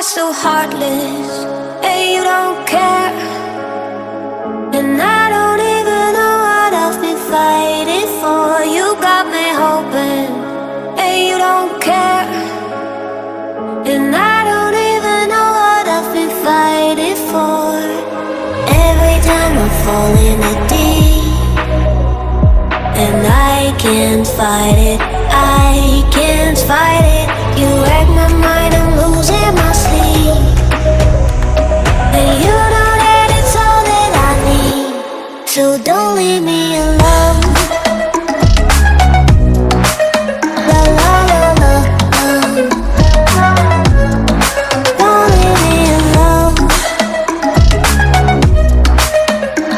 are so heartless, and you don't care. And I don't even know what I've been fighting for. You got me hoping, and you don't care. And I don't even know what I've been fighting for. Every time I fall in the deep, and I can't fight it, I can't fight it. You wreck my mind, I'm losing my sleep. And you know that it's all that I need, so don't leave me alone. La la la la, don't leave me alone.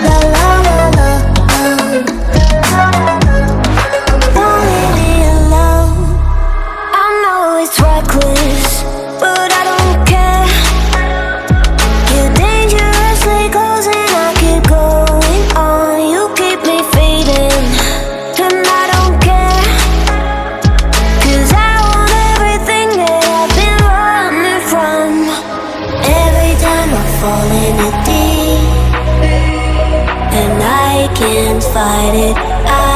La la la la, don't leave me alone. I know it's reckless, but I don't care. You're dangerously close and I keep going on. You keep me fading, and I don't care. 'Cause I want everything that I've been running from. Every time I fall in the deep, and I can't fight it,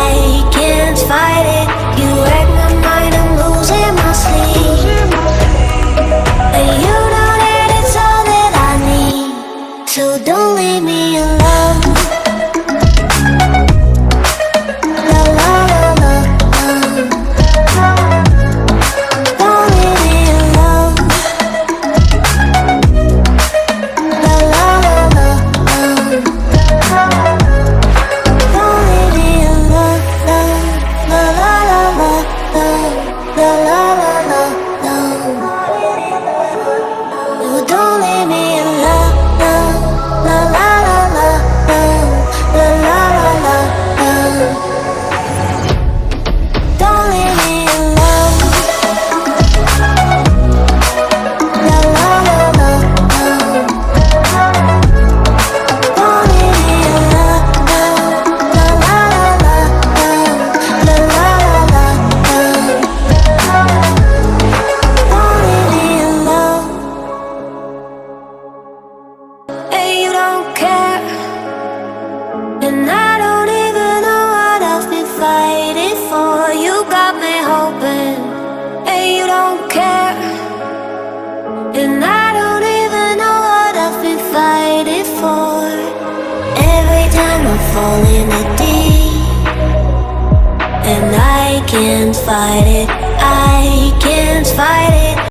I can't fight it. You wreck my mind, I'm losing my sleep. And you know that it's all that I need, so don't leave me alone. La la la la, don't leave me alone. La la la la, don't leave me alone. La la la la, la la la la, no, don't leave me alone. La la la la, la la la la, don't leave me alone. La la la la, don't leave me alone. La la la la, la la la la, don't leave me alone. And you don't care, and I don't even know what I've been fighting for. You got me hoping, and you don't care. And I don't even know what I've been fighting for. Every time I fall in the deep, and I can't fight it, I can't fight it.